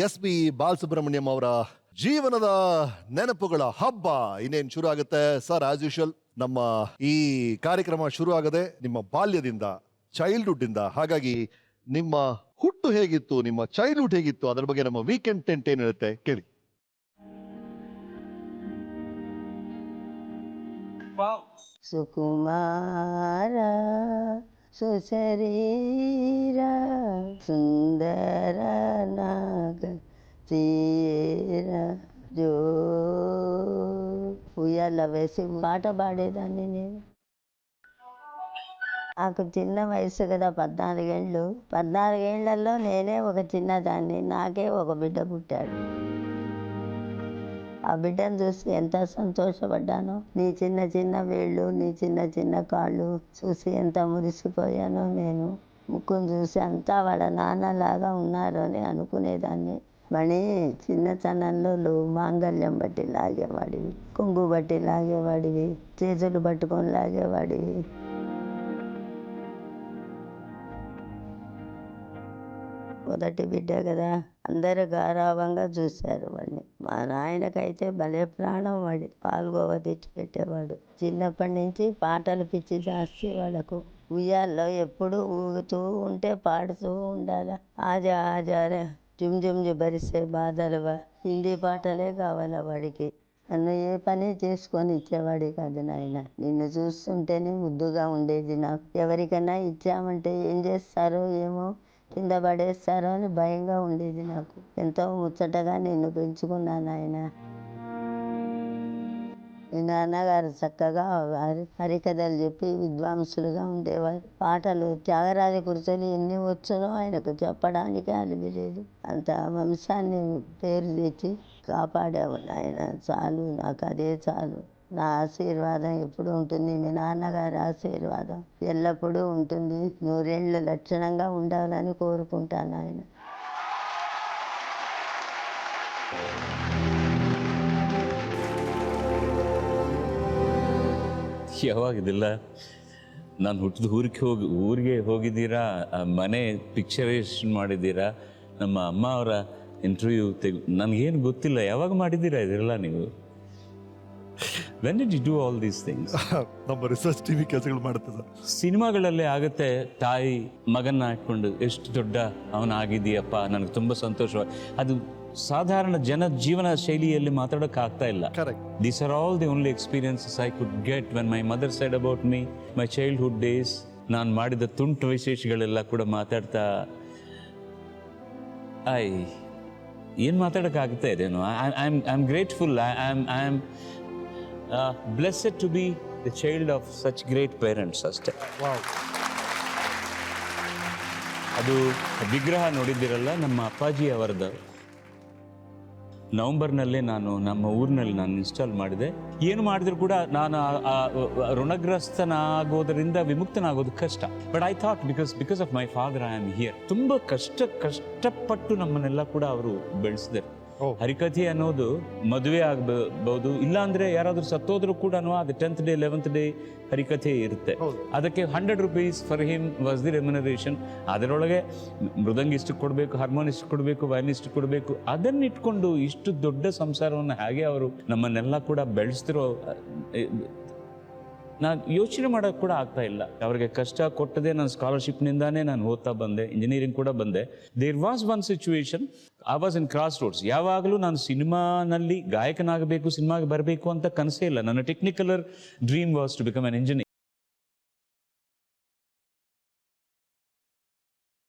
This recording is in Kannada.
ಎಸ್ ಬಿ ಬಾಲಸುಬ್ರಹ್ಮಣ್ಯಂ ಅವರ ಜೀವನದ ನೆನಪುಗಳ ಹಬ್ಬ ಇನ್ನೇನು ಶುರು ಆಗುತ್ತೆ ಸರ್. ಆಸ್ ಯೂಶುವಲ್ ನಮ್ಮ ಈ ಕಾರ್ಯಕ್ರಮ ಶುರು ಆಗದೆ ನಿಮ್ಮ ಬಾಲ್ಯದಿಂದ, ಚೈಲ್ಡ್ಹುಡ್ ಇಂದ. ಹಾಗಾಗಿ ನಿಮ್ಮ ಹುಟ್ಟು ಹೇಗಿತ್ತು, ನಿಮ್ಮ ಚೈಲ್ಡ್ಹುಡ್ ಹೇಗಿತ್ತು, ಅದರ ಬಗ್ಗೆ ನಮ್ಮ ವೀಕೆಂಡ್ ಟೆಂಟ್ ಏನಿರುತ್ತೆ ಕೇಳಿ. ಸುಕುಮಾರ ಸುಶರೀರ ಸುಂದರ ನಾಗ తీర జో ఉయ్యాల వేసి పాట పాడేదాన్ని నేను. నాకు చిన్న వయసు కదా, 14 ఏళ్ళు. 14 ఏళ్లలో నేనే ఒక చిన్నదాన్ని. నాకే ఒక బిడ్డ పుట్టాడు. ఆ బిడ్డను చూసి ఎంత సంతోషపడ్డానో, నీ చిన్న చిన్న వేళ్ళు, నీ చిన్న చిన్న కాళ్ళు చూసి ఎంత మురిసిపోయానో. నేను ముక్కును చూసి అంతా వాళ్ళ నాన్నలాగా ఉన్నారు అని అనుకునేదాన్ని. మణి చిన్నతనంలో మాంగళ్యం బట్టి లాగేవాడివి, కొంగు బట్టి లాగేవాడివి, చేతులు పట్టుకొని లాగేవాడివి. మొదటి బిడ్డ కదా, అందరూ గారాభంగా చూశారు వాడిని. మా నాయనకైతే భలే ప్రాణం వాడి. పాల్గొవ తెచ్చి పెట్టేవాడు. చిన్నప్పటి నుంచి పాటలు పిచ్చి జాస్తి వాళ్ళకు. ఉయ్యాల్లో ఎప్పుడు ఊగుతూ ఉంటే పాడుతూ ఉండాలి. ఆజా ఆజారే జుమ్ జుమ్ భరిసే బాధలువా, హిందీ పాటలే కావాలి వాడికి. నన్ను ఏ పని చేసుకొని ఇచ్చేవాడి కాదు నాయన. నిన్ను చూస్తుంటేనే ముద్దుగా ఉండేది నాకు. ఎవరికైనా ఇచ్చామంటే ఏం చేస్తారో ఏమో, కింద పడేస్తారో అని భయంగా ఉండేది నాకు. ఎంతో ముచ్చటగా నిన్ను పెంచుకున్నాను ఆయన. మీ నాన్నగారు చక్కగా హరికథలు చెప్పి విద్వాంసులుగా ఉండేవారు. పాటలు త్యాగరాజ కృతులు ఎన్ని వచ్చునో ఆయనకు చెప్పడానికి అలివి లేదు. అంత వంశాన్ని పేరు తెచ్చి కాపాడావు ఆయన. చాలు, నాకు అదే చాలు. నా ఆశీర్వాదం ఎప్పుడు ఉంటుంది, మీ నాన్నగారి ఆశీర్వాదం ఎల్లప్పుడూ ఉంటుంది. 100 ఏళ్ళు లక్షణంగా ఉండాలని కోరుకుంటాను ఆయన. ಯಾವಾಗಿದಿಲ್ಲ. ನಾನು ಹುಟ್ಟಿದ ಊರಿಗೆ ಹೋಗಿದ್ದೀರಾ, ಮನೆ ಪಿಕ್ಚರೇಷನ್ ಮಾಡಿದ್ದೀರಾ, ನಮ್ಮ ಅಮ್ಮ ಅವರ ಇಂಟರ್ವ್ಯೂ ನನಗೇನು ಗೊತ್ತಿಲ್ಲ. ಯಾವಾಗ ಮಾಡಿದ್ದೀರಾ ಇದೆಲ್ಲ ನೀವು? When did you do all these things? ನಮ್ಮ ರಿಸರ್ಚ್ ಟಿವಿ ಕೆಲಸಗಳು ಮಾಡುತ್ತೆ ಸರ್. ಸಿನಿಮಾಗಳಲ್ಲೇ ಆಗುತ್ತೆ, ತಾಯಿ ಮಗನ್ನ ಹಾಕೊಂಡು ಎಷ್ಟು ದೊಡ್ಡ ಅವನಾಗಿದೆಯಪ್ಪ, ನನಗೆ ತುಂಬ ಸಂತೋಷ. ಅದು ಸಾಧಾರಣ ಜೀವನ ಶೈಲಿಯಲ್ಲಿ ಮಾತಾಡೋಕೆ ಆಗ್ತಾ ಇಲ್ಲ. These are all the only experiences I could get when my mother said about me, my childhood days. ನಾನು ಮಾಡಿದ ತುಂಟು ವಿಶೇಷಗಳೆಲ್ಲ ಕೂಡ ಮಾತಾಡ್ತಾ ಏನು ಮಾತಾಡೋಕೆ ಆಗ್ತಾ ಇದೇನು. I am grateful. I am blessed to be the child of such great parents ಅಷ್ಟೇ. ಅದು ವಿಗ್ರಹ ನೋಡಿದ್ದೀರಲ್ಲ, ನಮ್ಮ ಅಪ್ಪಾಜಿ ಅವರದ್ದು. ನವಂಬರ್ನಲ್ಲೇ ನಾನು ನಮ್ಮ ಊರಿನಲ್ಲಿ ಇನ್ಸ್ಟಾಲ್ ಮಾಡಿದೆ. ಏನು ಮಾಡಿದ್ರು ಕೂಡ ನಾನು ಋಣಗ್ರಸ್ತನಾಗೋದರಿಂದ ವಿಮುಕ್ತನಾಗೋದು ಕಷ್ಟ. But I thought because of my father I am here. ತುಂಬ ಕಷ್ಟಪಟ್ಟು ನಮ್ಮನ್ನೆಲ್ಲ ಕೂಡ ಅವರು ಬೆಳೆಸಿದರು. ಹರಿಕಥೆ ಅನ್ನೋದು ಮದುವೆ ಆಗಬಹುದು, ಇಲ್ಲ ಅಂದ್ರೆ ಯಾರಾದ್ರೂ ಸತ್ತೋದ್ರು ಕೂಡ ಅದು 10th ಡೇ 11th ಡೇ ಹರಿಕಥೆ ಇರುತ್ತೆ. ಅದಕ್ಕೆ 100 rupees for him was the remuneration. ಅದರೊಳಗೆ ಮೃದಂಗ ಇಷ್ಟು ಕೊಡಬೇಕು, ಹಾರ್ಮೋನ್ ಇಷ್ಟು ಕೊಡಬೇಕು, ವೈನ್ ಇಷ್ಟು ಕೊಡಬೇಕು. ಅದನ್ನಿಟ್ಕೊಂಡು ಇಷ್ಟು ದೊಡ್ಡ ಸಂಸಾರವನ್ನು ಹಾಗೆ ಅವರು ನಮ್ಮನ್ನೆಲ್ಲ ಕೂಡ ಬೆಳೆಸ್ತಿರೋ ನಾನು ಯೋಚನೆ ಮಾಡೋಕೆ ಕೂಡ ಆಗ್ತಾ ಇಲ್ಲ. ಅವ್ರಿಗೆ ಕಷ್ಟ ಕೊಟ್ಟದೆ ನಾನು ಸ್ಕಾಲರ್ಶಿಪ್ನಿಂದಾನೇ ನಾನು ಓದ್ತಾ ಬಂದೆ, ಇಂಜಿನಿಯರಿಂಗ್ ಕೂಡ ಬಂದೆ. There was one situation, I was in crossroads. ಯಾವಾಗಲೂ ನಾನು ಸಿನಿಮಾನಲ್ಲಿ ಗಾಯಕನಾಗಬೇಕು, ಸಿನಿಮಾಗೆ ಬರಬೇಕು ಅಂತ ಕನಸೇ ಇಲ್ಲ. ನನ್ನ technical dream was to become an engineer.